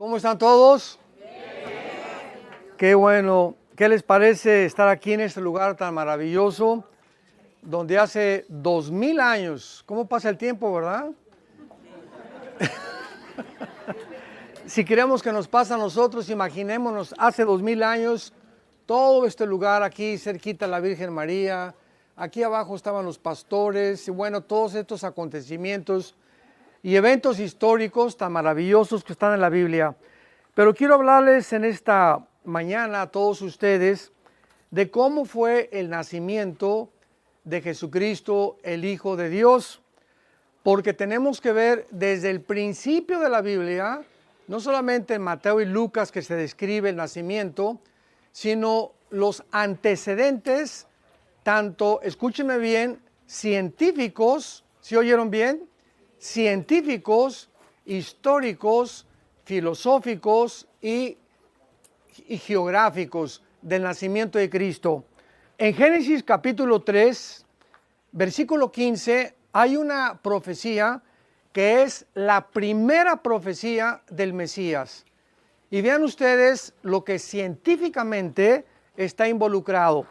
¿Cómo están todos? Qué bueno. ¿Qué les parece estar aquí en este lugar tan maravilloso, donde hace 2000 años, ¿cómo pasa el tiempo, verdad? Si queremos que nos pase a nosotros, imaginémonos hace 2000 años, todo este lugar aquí cerquita la Virgen María, aquí abajo estaban los pastores, y bueno, todos estos acontecimientos y eventos históricos tan maravillosos que están en la Biblia. Pero quiero hablarles en esta mañana a todos ustedes de cómo fue el nacimiento de Jesucristo, el Hijo de Dios, porque tenemos que ver desde el principio de la Biblia, no solamente en Mateo y Lucas que se describe el nacimiento, sino los antecedentes, tanto, escúchenme bien, científicos, ¿sí oyeron bien? Científicos, históricos, filosóficos y geográficos del nacimiento de Cristo. En Génesis capítulo 3, versículo 15, hay una profecía que es la primera profecía del Mesías. Y vean ustedes lo que científicamente está involucrado.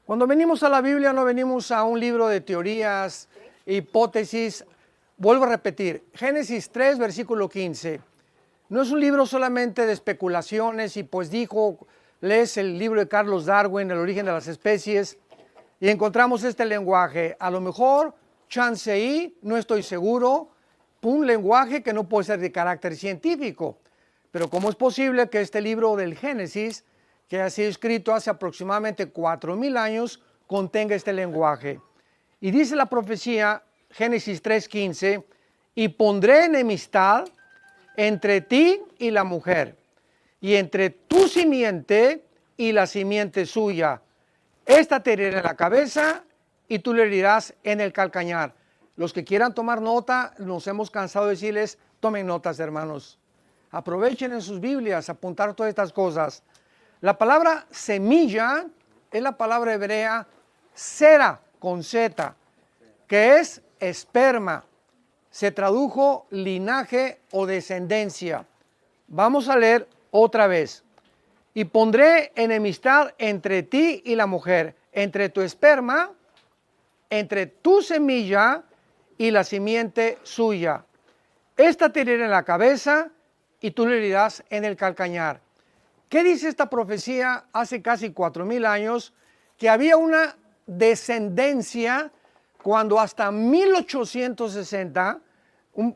Cuando venimos a la Biblia no venimos a un libro de teorías, hipótesis. Vuelvo a repetir, Génesis 3, versículo 15. No es un libro solamente de especulaciones y pues dijo, lees el libro de Carlos Darwin, El origen de las especies, y encontramos este lenguaje. A lo mejor, chance y, no estoy seguro, un lenguaje que no puede ser de carácter científico. Pero ¿cómo es posible que este libro del Génesis, que ha sido escrito hace aproximadamente 4000 años, contenga este lenguaje? Y dice la profecía, Génesis 3:15, y pondré enemistad entre ti y la mujer, y entre tu simiente y la simiente suya. Esta te herirá en la cabeza y tú le herirás en el calcañar. Los que quieran tomar nota, nos hemos cansado de decirles, tomen notas, hermanos. Aprovechen en sus Biblias, apuntar todas estas cosas. La palabra semilla es la palabra hebrea sera, con Z, que es esperma. Se tradujo linaje o descendencia. Vamos a leer otra vez. Y pondré enemistad entre ti y la mujer, entre tu esperma, entre tu semilla y la simiente suya. Esta te herirá en la cabeza y tú le herirás en el calcañar. ¿Qué dice esta profecía hace casi 4000 años? Que había una descendencia cuando hasta 1860 un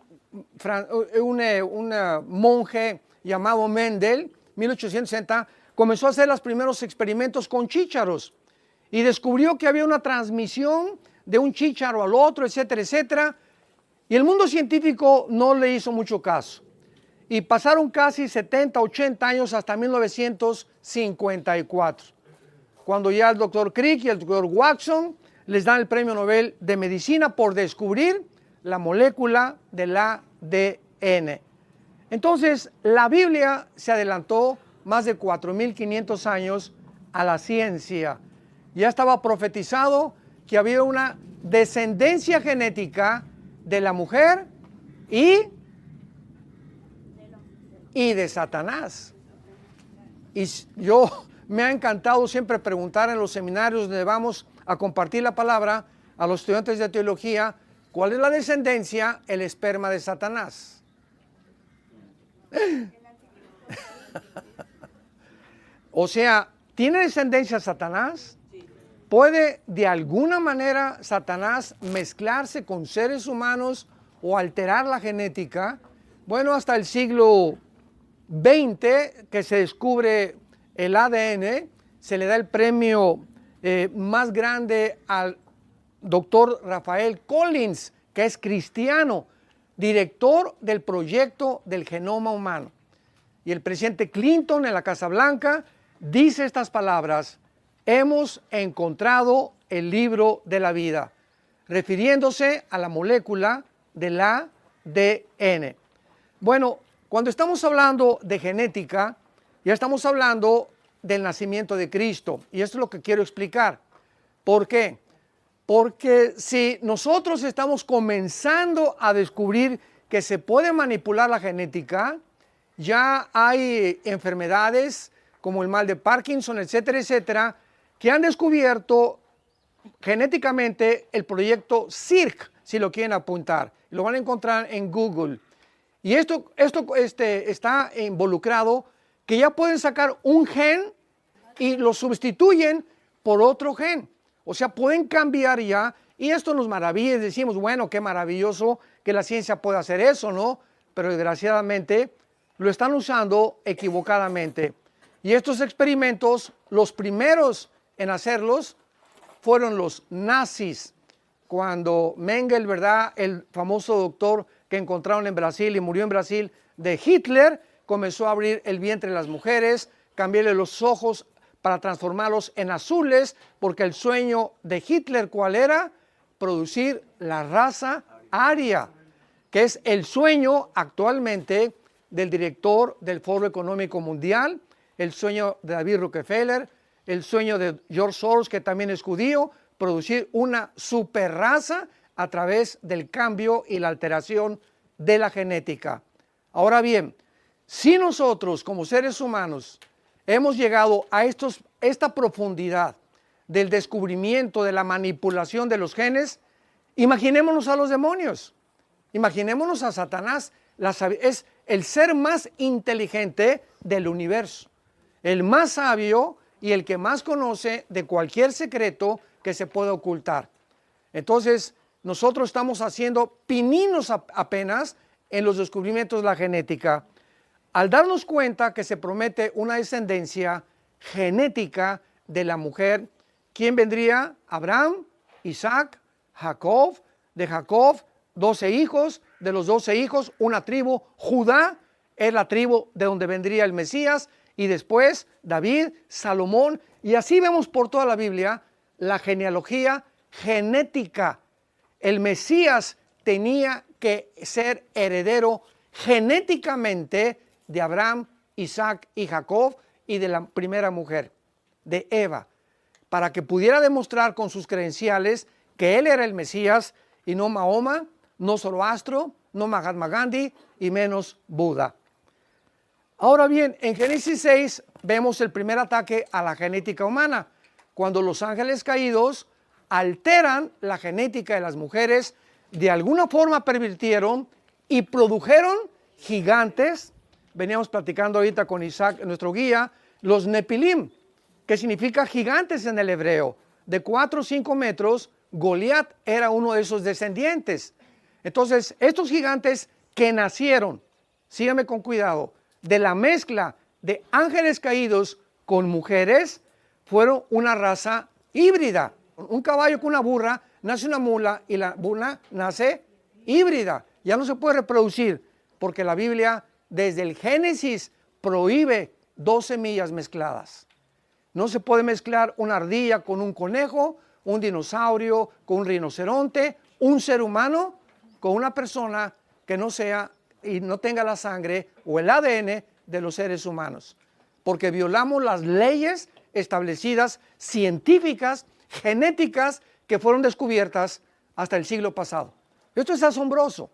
monje llamado Mendel, 1860, comenzó a hacer los primeros experimentos con chícharos y descubrió que había una transmisión de un chícharo al otro, etcétera, etcétera, y el mundo científico no le hizo mucho caso. Y pasaron casi 70, 80 años hasta 1954, cuando ya el doctor Crick y el doctor Watson les dan el premio Nobel de Medicina por descubrir la molécula del ADN. Entonces, la Biblia se adelantó más de 4500 años a la ciencia. Ya estaba profetizado que había una descendencia genética de la mujer y de Satanás. Y yo me ha encantado siempre preguntar en los seminarios donde vamos a compartir la palabra a los estudiantes de teología, ¿cuál es la descendencia? El esperma de Satanás. O sea, ¿tiene descendencia Satanás? ¿Puede de alguna manera Satanás mezclarse con seres humanos o alterar la genética? Bueno, hasta el siglo XX que se descubre el ADN, se le da el premio más grande al doctor Rafael Collins, que es cristiano, director del proyecto del genoma humano. Y el presidente Clinton en la Casa Blanca dice estas palabras: hemos encontrado el libro de la vida, refiriéndose a la molécula del ADN. Bueno, cuando estamos hablando de genética, ya estamos hablando del nacimiento de Cristo. Y esto es lo que quiero explicar. ¿Por qué? Porque si nosotros estamos comenzando a descubrir que se puede manipular la genética, ya hay enfermedades como el mal de Parkinson, etcétera, etcétera, que han descubierto genéticamente el proyecto CIRC, si lo quieren apuntar. Lo van a encontrar en Google. Y esto está involucrado que ya pueden sacar un gen y lo sustituyen por otro gen. O sea, pueden cambiar ya. Y esto nos maravilla y decimos, bueno, qué maravilloso que la ciencia pueda hacer eso, ¿no? Pero desgraciadamente lo están usando equivocadamente. Y estos experimentos, los primeros en hacerlos, fueron los nazis. Cuando Mengele, ¿verdad?, el famoso doctor que encontraron en Brasil y murió en Brasil de Hitler, comenzó a abrir el vientre de las mujeres, cambiarle los ojos para transformarlos en azules, porque el sueño de Hitler, ¿cuál era? Producir la raza aria, que es el sueño actualmente del director del Foro Económico Mundial, el sueño de David Rockefeller, el sueño de George Soros, que también es judío, producir una superraza a través del cambio y la alteración de la genética. Ahora bien, si nosotros como seres humanos hemos llegado a esta profundidad del descubrimiento de la manipulación de los genes, imaginémonos a los demonios, imaginémonos a Satanás, es el ser más inteligente del universo, el más sabio y el que más conoce de cualquier secreto que se pueda ocultar. Entonces, nosotros estamos haciendo pininos apenas en los descubrimientos de la genética, al darnos cuenta que se promete una descendencia genética de la mujer. ¿Quién vendría? Abraham, Isaac, Jacob, de Jacob 12 hijos, de los 12 hijos una tribu, Judá es la tribu de donde vendría el Mesías, y después David, Salomón, y así vemos por toda la Biblia la genealogía genética. El Mesías tenía que ser heredero genéticamente de Abraham, Isaac y Jacob y de la primera mujer, de Eva, para que pudiera demostrar con sus credenciales que él era el Mesías y no Mahoma, no Zoroastro, no Mahatma Gandhi y menos Buda. Ahora bien, en Génesis 6 vemos el primer ataque a la genética humana, cuando los ángeles caídos alteran la genética de las mujeres, de alguna forma pervirtieron y produjeron gigantes. Veníamos platicando ahorita con Isaac, nuestro guía, los Nepilim, que significa gigantes en el hebreo, de 4 o 5 metros. Goliat era uno de esos descendientes. Entonces, estos gigantes que nacieron, síganme con cuidado, de la mezcla de ángeles caídos con mujeres, fueron una raza híbrida. Un caballo con una burra, nace una mula y la mula nace híbrida. Ya no se puede reproducir porque la Biblia desde el Génesis prohíbe 2 semillas mezcladas. No se puede mezclar una ardilla con un conejo, un dinosaurio con un rinoceronte, un ser humano con una persona que no sea y no tenga la sangre o el ADN de los seres humanos, porque violamos las leyes establecidas, científicas, genéticas, que fueron descubiertas hasta el siglo pasado. Esto es asombroso.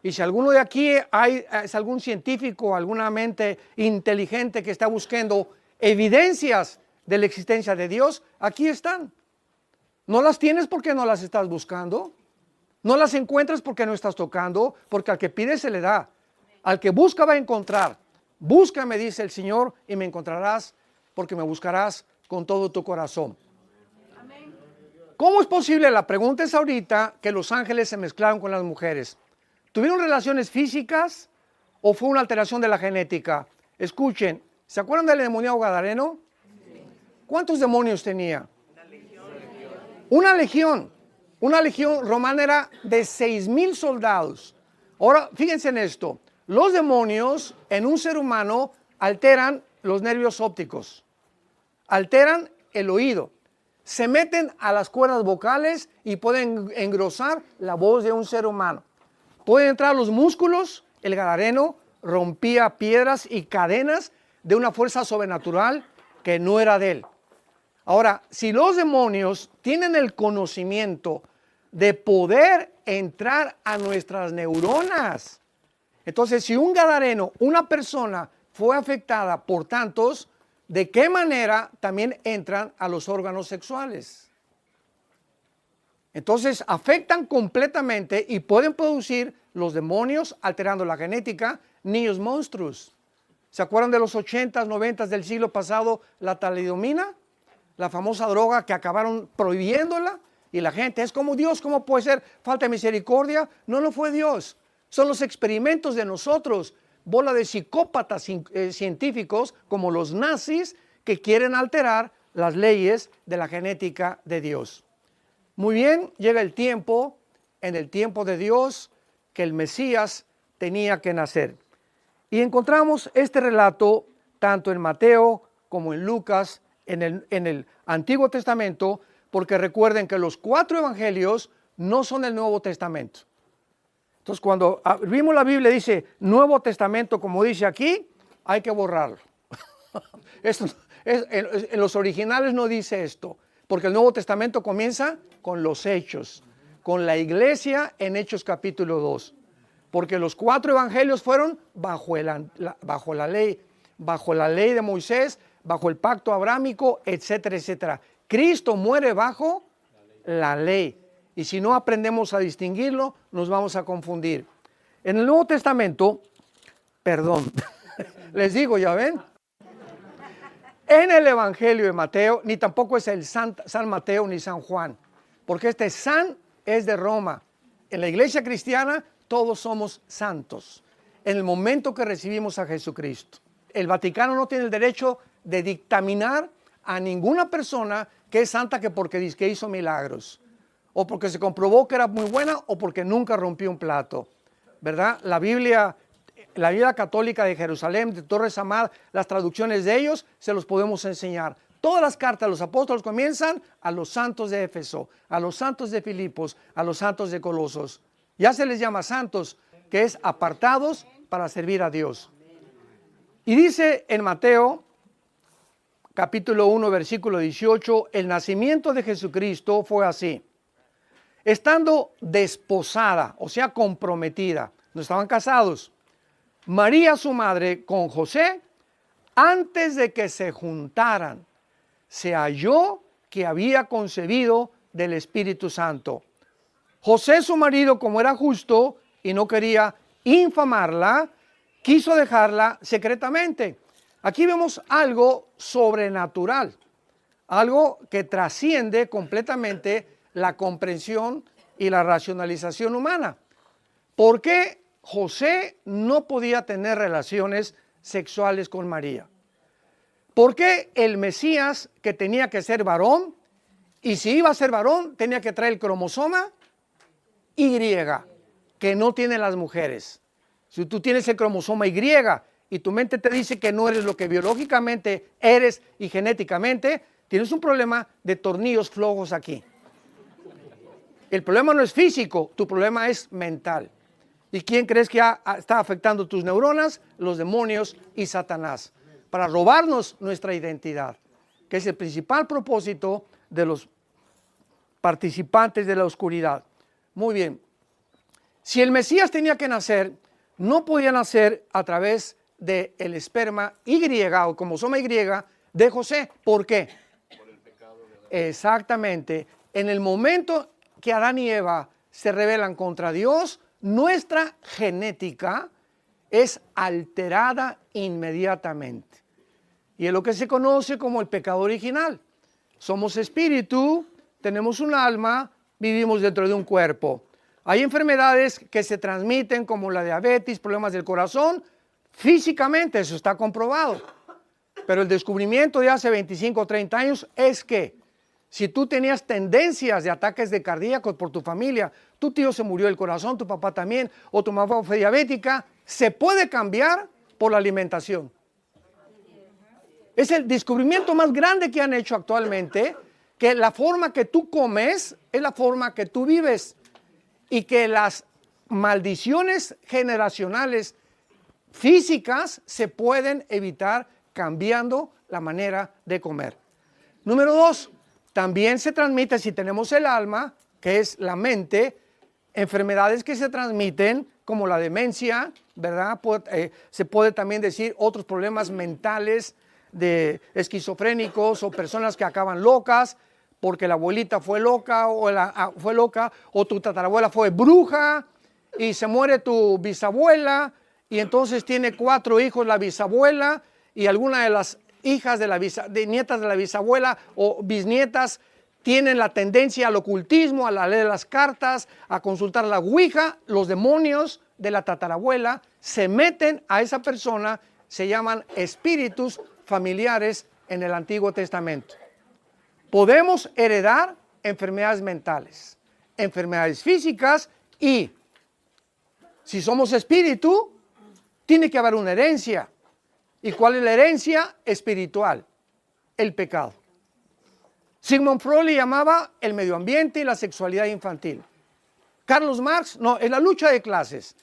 Y si alguno de aquí es algún científico, alguna mente inteligente que está buscando evidencias de la existencia de Dios, aquí están. No las tienes porque no las estás buscando. No las encuentras porque no estás tocando, porque al que pide se le da. Al que busca va a encontrar. Búscame, dice el Señor, y me encontrarás, porque me buscarás con todo tu corazón. Amén. ¿Cómo es posible? La pregunta es ahorita que los ángeles se mezclaron con las mujeres. ¿Tuvieron relaciones físicas o fue una alteración de la genética? Escuchen, ¿se acuerdan del endemoniado gadareno? Sí. ¿Cuántos demonios tenía? Una legión. Una legión romana era de 6,000 soldados. Ahora, fíjense en esto. Los demonios en un ser humano alteran los nervios ópticos, alteran el oído, se meten a las cuerdas vocales y pueden engrosar la voz de un ser humano. Pueden entrar a los músculos. El gadareno rompía piedras y cadenas de una fuerza sobrenatural que no era de él. Ahora, si los demonios tienen el conocimiento de poder entrar a nuestras neuronas, Entonces, si un gadareno, una persona fue afectada por tantos, ¿de qué manera también entran a los órganos sexuales? Entonces, afectan completamente y pueden producir los demonios, alterando la genética, niños monstruos. ¿Se acuerdan de los 80s, 90s del siglo pasado, la talidomina? La famosa droga que acabaron prohibiéndola, y la gente es como Dios, ¿cómo puede ser falta de misericordia? No, no fue Dios, son los experimentos de nosotros, bola de psicópatas científicos como los nazis que quieren alterar las leyes de la genética de Dios. Muy bien, llega el tiempo, en el tiempo de Dios, que el Mesías tenía que nacer. Y encontramos este relato tanto en Mateo como en Lucas, en el Antiguo Testamento, porque recuerden que los 4 evangelios no son el Nuevo Testamento. Entonces, cuando abrimos la Biblia dice Nuevo Testamento, como dice aquí, hay que borrarlo. En los originales no dice esto, porque el Nuevo Testamento comienza con los hechos, con la iglesia en Hechos capítulo 2. Porque los 4 evangelios fueron bajo la ley de Moisés, bajo el pacto abrámico, etcétera, etcétera. Cristo muere bajo la ley. Y si no aprendemos a distinguirlo, nos vamos a confundir. En el Nuevo Testamento, perdón, les digo, ya ven, en el Evangelio de Mateo, ni tampoco es el San Mateo ni San Juan, porque este San es de Roma. En la iglesia cristiana todos somos santos en el momento que recibimos a Jesucristo. El Vaticano no tiene el derecho de dictaminar a ninguna persona que es santa que porque dice que hizo milagros, o porque se comprobó que era muy buena, o porque nunca rompió un plato, ¿verdad? La Biblia católica de Jerusalén, de Torres Amad, las traducciones de ellos, se los podemos enseñar. Todas las cartas de los apóstoles comienzan a los santos de Éfeso, a los santos de Filipos, a los santos de Colosos. Ya se les llama santos, que es apartados para servir a Dios. Y dice en Mateo, capítulo 1, versículo 18, el nacimiento de Jesucristo fue así. Estando desposada, o sea, comprometida, no estaban casados, María su madre con José, antes de que se juntaran, se halló que había concebido del Espíritu Santo. José su marido, como era justo y no quería infamarla, quiso dejarla secretamente. Aquí vemos algo sobrenatural, algo que trasciende completamente la comprensión y la racionalización humana. ¿Por qué José no podía tener relaciones sexuales con María? ¿Por qué el Mesías, que tenía que ser varón, y si iba a ser varón, tenía que traer el cromosoma Y, que no tienen las mujeres? Si tú tienes el cromosoma Y y tu mente te dice que no eres lo que biológicamente eres y genéticamente, tienes un problema de tornillos flojos aquí. El problema no es físico, tu problema es mental. ¿Y quién crees que está afectando tus neuronas? Los demonios y Satanás, para robarnos nuestra identidad, que es el principal propósito de los participantes de la oscuridad. Muy bien. Si el Mesías tenía que nacer, no podía nacer a través del esperma Y o cromosoma Y de José. ¿Por qué? Por el pecado de Adán. Exactamente. En el momento que Adán y Eva se rebelan contra Dios, nuestra genética es alterada inmediatamente. Y es lo que se conoce como el pecado original. Somos espíritu, tenemos un alma, vivimos dentro de un cuerpo. Hay enfermedades que se transmiten como la diabetes, problemas del corazón, físicamente, eso está comprobado. Pero el descubrimiento de hace 25 o 30 años es que si tú tenías tendencias de ataques de cardíacos por tu familia, tu tío se murió del corazón, tu papá también, o tu mamá fue diabética, se puede cambiar por la alimentación. Es el descubrimiento más grande que han hecho actualmente, que la forma que tú comes es la forma que tú vives y que las maldiciones generacionales físicas se pueden evitar cambiando la manera de comer. Número 2, también se transmite si tenemos el alma, que es la mente, enfermedades que se transmiten, como la demencia, ¿verdad? Se puede también decir otros problemas mentales de esquizofrénicos o personas que acaban locas porque la abuelita fue loca o tu tatarabuela fue bruja y se muere tu bisabuela y entonces tiene 4 hijos la bisabuela y alguna de las hijas de nietas de la bisabuela o bisnietas tienen la tendencia al ocultismo, a la ley de las cartas, a consultar la ouija. Los demonios de la tatarabuela se meten a esa persona, se llaman espíritus familiares en el Antiguo Testamento. Podemos heredar enfermedades mentales, enfermedades físicas y si somos espíritu, tiene que haber una herencia. ¿Y cuál es la herencia? Espiritual, el pecado. Sigmund Freud le llamaba el medio ambiente y la sexualidad infantil. Carlos Marx, no, es la lucha de clases.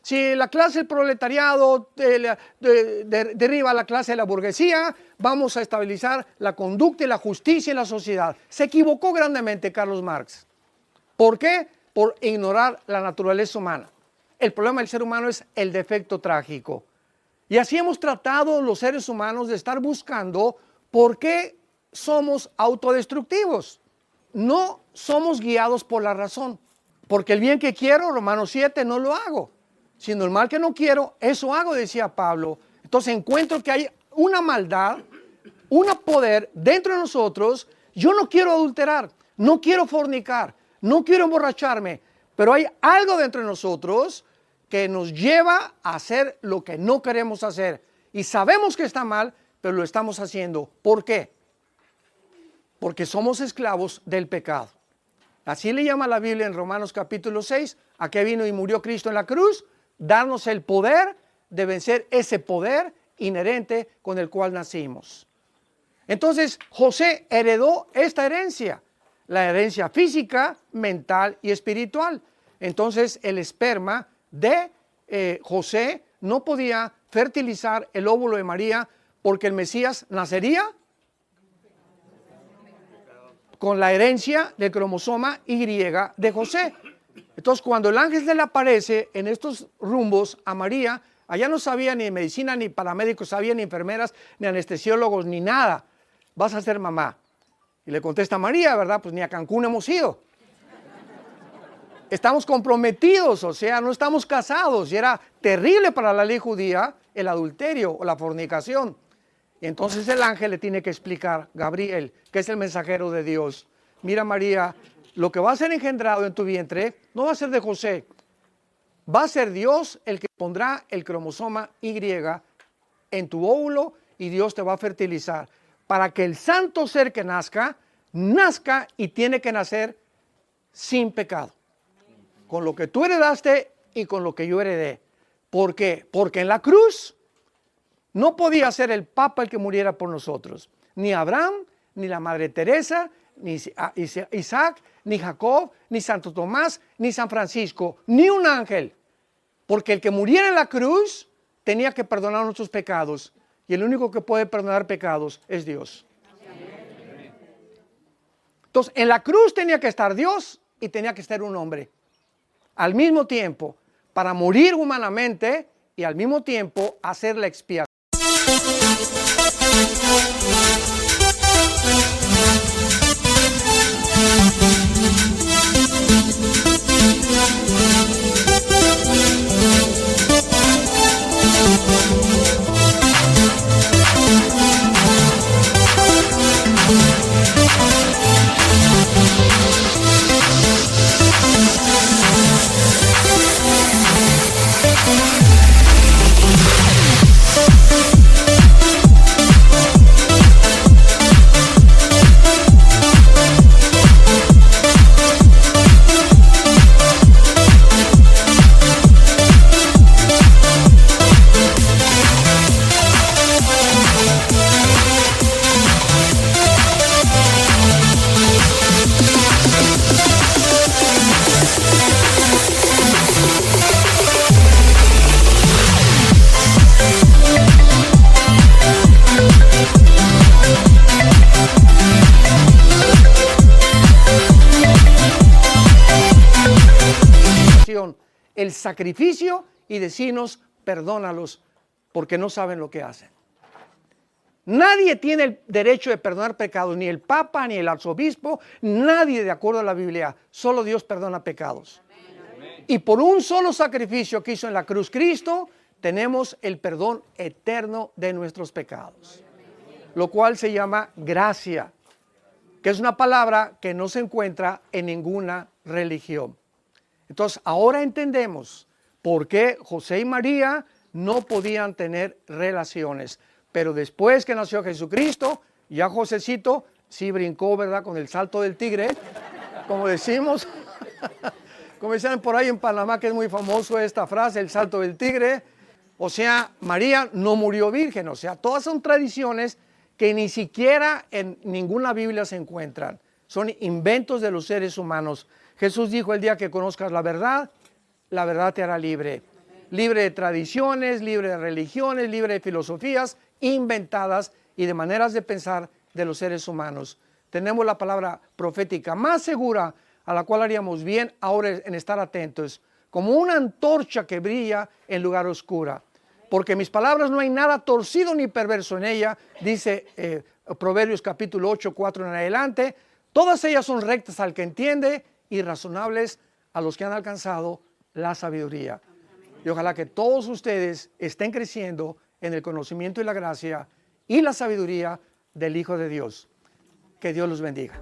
Si la clase del proletariado derriba a la clase de la burguesía, vamos a estabilizar la conducta y la justicia en la sociedad. Se equivocó grandemente Carlos Marx. ¿Por qué? Por ignorar la naturaleza humana. El problema del ser humano es el defecto trágico. Y así hemos tratado los seres humanos de estar buscando por qué somos autodestructivos. No somos guiados por la razón. Porque el bien que quiero, Romanos 7, no lo hago. Sino el mal que no quiero, eso hago, decía Pablo. Entonces encuentro que hay una maldad, un poder dentro de nosotros. Yo no quiero adulterar, no quiero fornicar, no quiero emborracharme. Pero hay algo dentro de nosotros que nos lleva a hacer lo que no queremos hacer. Y sabemos que está mal, pero lo estamos haciendo. ¿Por qué? Porque somos esclavos del pecado. Así le llama la Biblia en Romanos capítulo 6, a qué vino y murió Cristo en la cruz, darnos el poder de vencer ese poder inherente con el cual nacimos. Entonces, José heredó esta herencia, la herencia física, mental y espiritual. Entonces, el esperma de José no podía fertilizar el óvulo de María porque el Mesías nacería con la herencia del cromosoma Y de José. Entonces, cuando el ángel se le aparece en estos rumbos a María, allá no sabía ni medicina, ni paramédicos, sabía ni enfermeras, ni anestesiólogos, ni nada. Vas a ser mamá. Y le contesta María, ¿verdad? Pues ni a Cancún hemos ido. Estamos comprometidos, o sea, no estamos casados. Y era terrible para la ley judía el adulterio o la fornicación. Y entonces el ángel le tiene que explicar, Gabriel, que es el mensajero de Dios. Mira, María, lo que va a ser engendrado en tu vientre no va a ser de José. Va a ser Dios el que pondrá el cromosoma Y en tu óvulo y Dios te va a fertilizar. Para que el santo ser que nazca y tiene que nacer sin pecado. Con lo que tú heredaste y con lo que yo heredé. ¿Por qué? Porque en la cruz no podía ser el Papa el que muriera por nosotros. Ni Abraham, ni la Madre Teresa, ni Isaac, ni Jacob, ni Santo Tomás, ni San Francisco, ni un ángel. Porque el que muriera en la cruz tenía que perdonar nuestros pecados. Y el único que puede perdonar pecados es Dios. Entonces, en la cruz tenía que estar Dios y tenía que estar un hombre. Al mismo tiempo, para morir humanamente y al mismo tiempo hacer la expiación. el sacrificio y decirnos, perdónalos, porque no saben lo que hacen. Nadie tiene el derecho de perdonar pecados, ni el Papa, ni el arzobispo, nadie de acuerdo a la Biblia. Solo Dios perdona pecados. Y por un solo sacrificio que hizo en la cruz Cristo, tenemos el perdón eterno de nuestros pecados. Lo cual se llama gracia, que es una palabra que no se encuentra en ninguna religión. Entonces, ahora entendemos por qué José y María no podían tener relaciones. Pero después que nació Jesucristo, ya Josecito sí brincó, ¿verdad? Con el salto del tigre, como decimos. Como dicen por ahí en Panamá, que es muy famoso esta frase, el salto del tigre. O sea, María no murió virgen. O sea, todas son tradiciones que ni siquiera en ninguna Biblia se encuentran. Son inventos de los seres humanos. Jesús dijo, el día que conozcas la verdad te hará libre. Libre de tradiciones, libre de religiones, libre de filosofías inventadas y de maneras de pensar de los seres humanos. Tenemos la palabra profética más segura, a la cual haríamos bien ahora en estar atentos, como una antorcha que brilla en lugar oscuro. Porque mis palabras no hay nada torcido ni perverso en ella, dice Proverbios capítulo 8, 4 en adelante. Todas ellas son rectas al que entiende y razonables a los que han alcanzado la sabiduría. Y ojalá que todos ustedes estén creciendo en el conocimiento y la gracia y la sabiduría del Hijo de Dios. Que Dios los bendiga.